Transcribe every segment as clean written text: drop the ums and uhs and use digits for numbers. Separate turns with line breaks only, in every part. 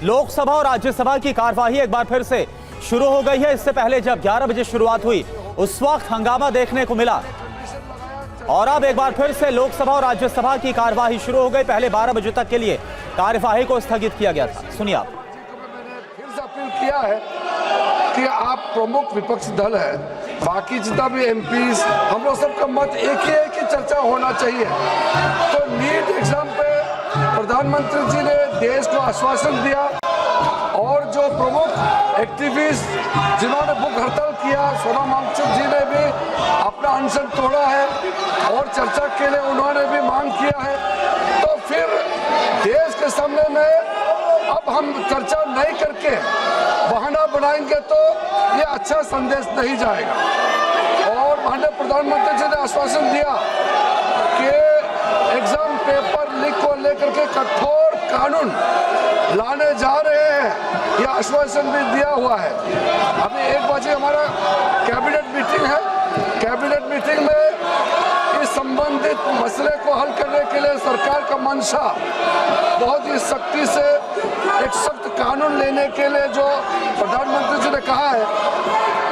लोकसभा और राज्यसभा की कार्यवाही एक बार फिर से शुरू हो गई है। इससे पहले जब 11 बजे शुरुआत हुई उस वक्त हंगामा देखने को मिला और अब एक बार फिर से लोकसभा और राज्यसभा की कार्यवाही शुरू हो गई। पहले 12 बजे तक के लिए कार्यवाही को स्थगित किया गया था। सुनिए आप।
मैंने फिर से अपील किया है कि आप प्रमुख विपक्षी दल है, बाकी जितना भी एमपीज, हम लोग सबका मत एक ही है कि चर्चा होना चाहिए। तो नीट एग्जाम पे प्रधानमंत्री जी ने देश को आश्वासन दिया और जो प्रमुख एक्टिविस्ट जिन्होंने भूख हड़ताल किया, सोनम वांगचुक जी ने भी अपना अनशन तोड़ा है और चर्चा के लिए उन्होंने भी मांग किया है। तो फिर देश के सामने में अब हम चर्चा नहीं करके बहाना बनाएंगे तो ये अच्छा संदेश नहीं जाएगा। और माननीय प्रधानमंत्री जी ने आश्वासन दिया कि एग्जाम पेपर लीक को लेकर के कठोर कानून लाने जा रहे हैं, यह आश्वासन भी दिया हुआ है। अभी 1 बजे हमारा कैबिनेट मीटिंग है। कैबिनेट मीटिंग में इस संबंधित मसले को हल करने के लिए सरकार का मंशा बहुत ही सख्ती से एक सख्त कानून लेने के लिए जो प्रधानमंत्री जी ने कहा है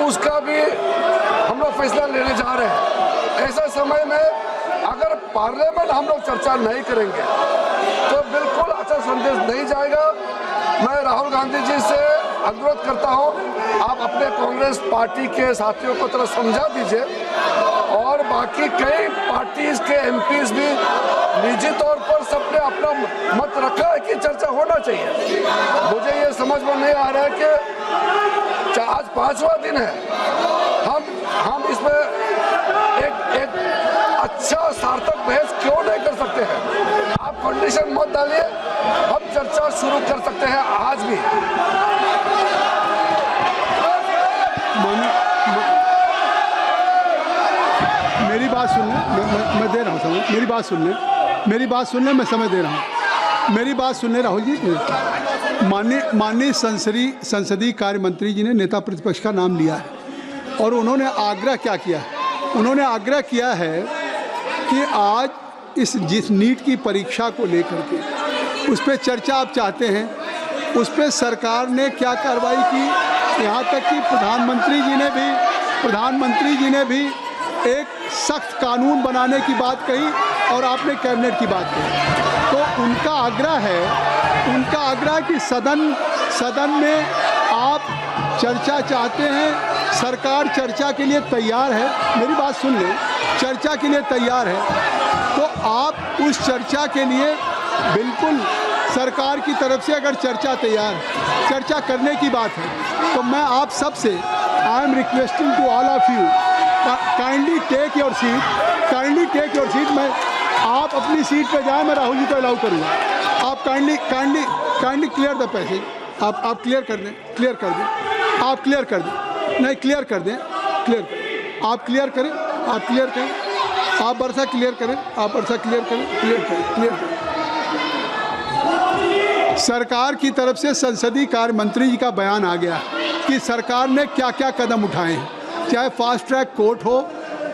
उसका भी हम लोग फैसला लेने जा रहे हैं। ऐसा समय में अगर पार्लियामेंट हम लोग चर्चा नहीं करेंगे तो बिल्कुल अच्छा संदेश नहीं जाएगा। मैं राहुल गांधी जी से अनुरोध करता हूं, आप अपने कांग्रेस पार्टी के साथियों को थोड़ा समझा दीजिए और बाकी कई पार्टीज के एमपीज भी निजी तौर पर सबने अपना मत रखा है कि चर्चा होना चाहिए। मुझे ये समझ में नहीं आ रहा है कि आज 5वां दिन है, हम इसमें एक अच्छा सार्थक बहस क्यों नहीं कर सकते हैं? आप कंडीशन मत डालिए, हम चर्चा शुरू कर सकते हैं आज भी।
मेरी बात सुन ले, मैं दे रहा हूँ समय। मेरी बात सुन ले, मैं समय दे रहा हूँ। मेरी बात सुन ले राहुल जी। माननीय संसदीय कार्य मंत्री जी ने नेता प्रतिपक्ष का नाम लिया है और उन्होंने आग्रह क्या किया है? उन्होंने आग्रह किया है कि आज जिस नीट की परीक्षा को लेकर के उस पर चर्चा आप चाहते हैं, उस पर सरकार ने क्या कार्रवाई की, यहाँ तक कि प्रधानमंत्री जी ने भी एक सख्त कानून बनाने की बात कही और आपने कैबिनेट की बात कही। तो उनका आग्रह कि सदन में आप चर्चा चाहते हैं, सरकार चर्चा के लिए तैयार है। मेरी बात सुन ले, चर्चा के लिए तैयार है तो आप उस चर्चा के लिए बिल्कुल सरकार की तरफ से अगर चर्चा करने की बात है तो मैं आप सबसे I am requesting to all of you kindly take your seat. मैं आप अपनी सीट पे जाएं, मैं राहुल जी को अलाउ करूँगा। आप काइंडली क्लियर द पैसेज। आप क्लियर कर दें। आप क्लियर कर दें। नहीं, क्लियर कर दें। आप क्लियर करें। आप वर्षा क्लियर करें। सरकार की तरफ से संसदीय कार्य मंत्री जी का बयान आ गया कि सरकार ने क्या क्या कदम उठाए हैं, चाहे फास्ट ट्रैक कोर्ट हो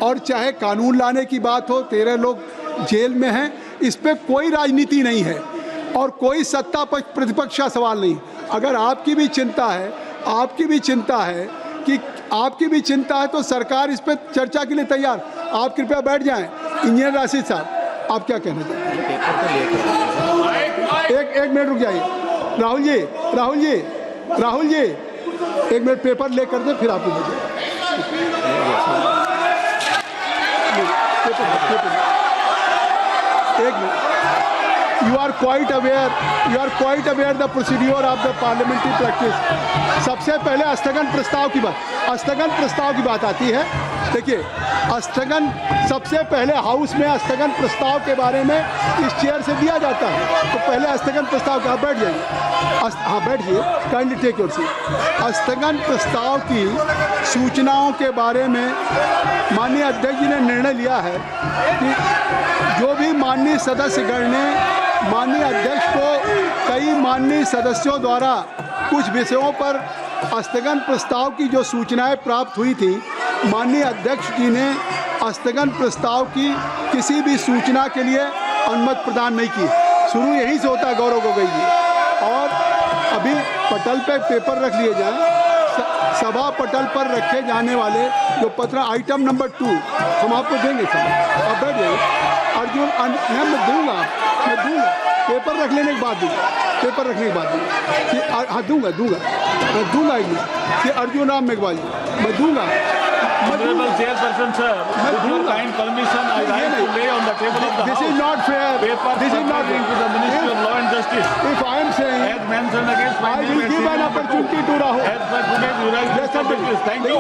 और चाहे कानून लाने की बात हो। 13 लोग जेल में हैं, इस पर कोई राजनीति नहीं है और कोई सत्ता पक्ष प्रतिपक्ष का सवाल नहीं। अगर आपकी भी चिंता है तो सरकार इस पर चर्चा के लिए तैयार। आप कृपया बैठ जाएं। इंजीनियर राशिद साहब, आप क्या कहना चाहते हैं? एक मिनट रुक जाइए। राहुल जी 1 मिनट पेपर ले कर दें, फिर आपको बताएं। एक minute. You are quite aware the procedure of the parliamentary practice। सबसे पहले स्थगन प्रस्ताव की बात आती है। देखिए, सबसे पहले हाउस में स्थगन प्रस्ताव के बारे में इस चेयर से दिया जाता है। तो पहले स्थगन प्रस्ताव का बैठ जाइए। बैठिए, काइंडली टेक योर सीट। स्थगन प्रस्ताव की सूचनाओं के बारे में माननीय अध्यक्ष जी ने निर्णय लिया है कि जो भी माननीय सदस्यगण ने माननीय अध्यक्ष को कई माननीय सदस्यों द्वारा कुछ विषयों पर स्थगन प्रस्ताव की जो सूचनाएं प्राप्त हुई थी, माननीय अध्यक्ष जी ने स्थगन प्रस्ताव की किसी भी सूचना के लिए अनुमति प्रदान नहीं की। शुरू यहीं से होता है गौरव गोगोई जी। और अभी पटल पे पेपर रख लिए जाएं। सभा पटल पर रखे जाने वाले जो पत्र आइटम नंबर 2 हम आपको देंगे सर, आप बैठ जाइए। अर्जुन मैं दूंगा पेपर रख लेने के बाद दूंगा, पेपर रखने के बाद दूंगा। हाँ दूंगा कि अर्जुन राम मेघवाल जी मैं दूंगा।
Honorable Chairperson, sir, with your kind permission, I rise to lay on the table of the
This
House
is not fair.
papers
This is not
pertaining to the Ministry of Law and Justice.
If I am saying
As mentioned against my
I
name
will
and
give an
serial number
opportunity
two.
to Rahul.
As per today's revised list of business. Thank you.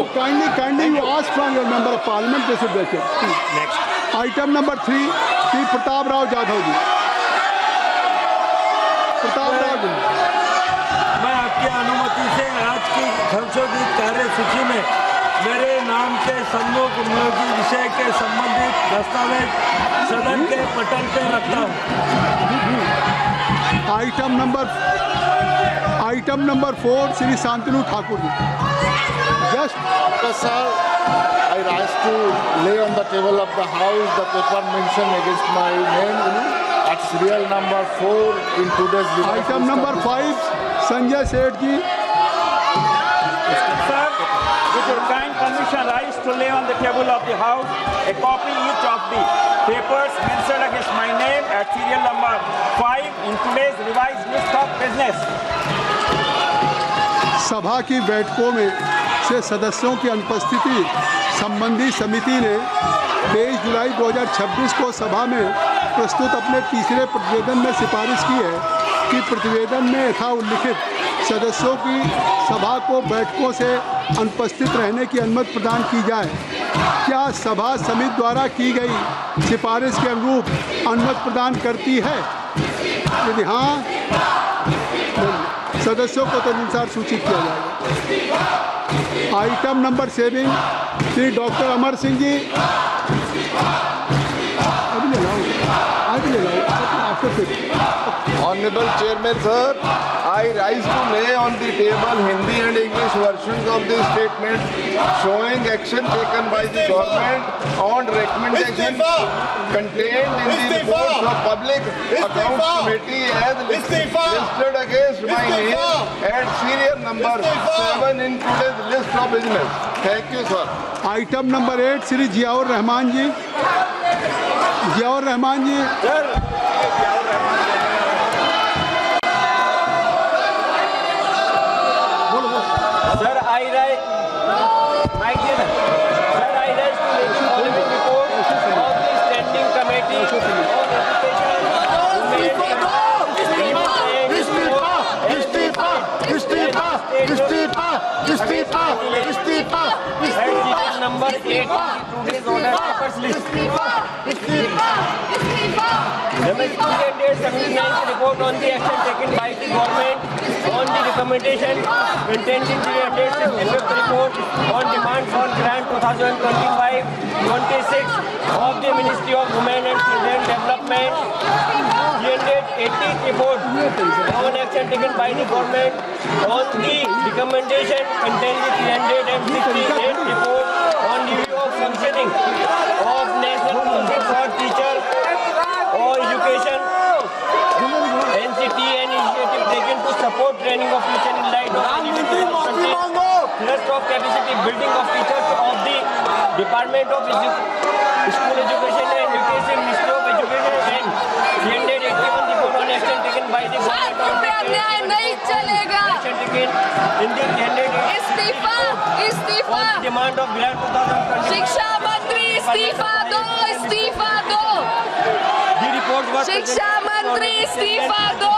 Kindly you ask from your member of parliament this objection. Next. Item number 3, Sri Pratap Rao Jadhav जी। प्रताप राव जी,
मैं आपकी अनुमति से आज की संशोधित कार्यसूची में मेरे नाम के सम्मुख उपयोगी विषय के संबंधित दस्तावेज सदन के पटल पर रखता हूँ।
Item number 4 Shri Shantanu Thakur ji.
Sir, I rise to lay on the table of the House the paper mentioned against my name at serial number 4 in today's revised
item
list
number
of
5 Sanjay Seth ji.
Sir, with your kind permission, rise to lay on the table of the House a copy each of the papers mentioned against my name at serial number 5 in today's revised list of business.
सभा की बैठकों में से सदस्यों की अनुपस्थिति संबंधी समिति ने 23 जुलाई 2026 को सभा में प्रस्तुत अपने तीसरे प्रतिवेदन में सिफारिश की है कि प्रतिवेदन में यथा उल्लिखित सदस्यों की सभा को बैठकों से अनुपस्थित रहने की अनुमति प्रदान की जाए। क्या सभा समिति द्वारा की गई सिफारिश के अनुरूप अनुमति प्रदान करती है? यदि हाँ, सदस्यों को तदनुसार सूचित किया जाएगा। Item number 7 Shri doctor Amar Singh ji. अभी ले लाओ
Honorable Chairman, sir, I rise to lay on the table Hindi and English versions of the statement showing action taken by the government on recommendation contained in the reports of Public Accounts Committee as listed against my name at serial number 7 in today's list of business. Thank you, sir.
Item number 8 Shri Ziaur Rahman ji. Ziaur Rahman ji.
Sir, I rise. My dear, sir, I rise to lay the following report of the Standing Committee on Education, number 8 today's order papers list. The student dated 79th report on the action taken by the government on the recommendation contained in the dated report on demand for grant 2025-26 of the Ministry of Women and Children Development. The 80th report on action taken by the government on the recommendation contained in the 368th report on review of functioning of National Council for Teacher or Education, NCT, and initiative taken to support training of teachers in light of thrust of capacity building of teachers of the Department of School Education and Nutrition, Ministry of Education, and 381 report on action taken by the government on the
अन्याय नहीं चलेगा।
action taken in the 380
इस्तीफा
on demand of grant 2020.
शिक्षा मंत्री इस्तीफा दो।
The report was
शिक्षा मंत्री इस्तीफा दो।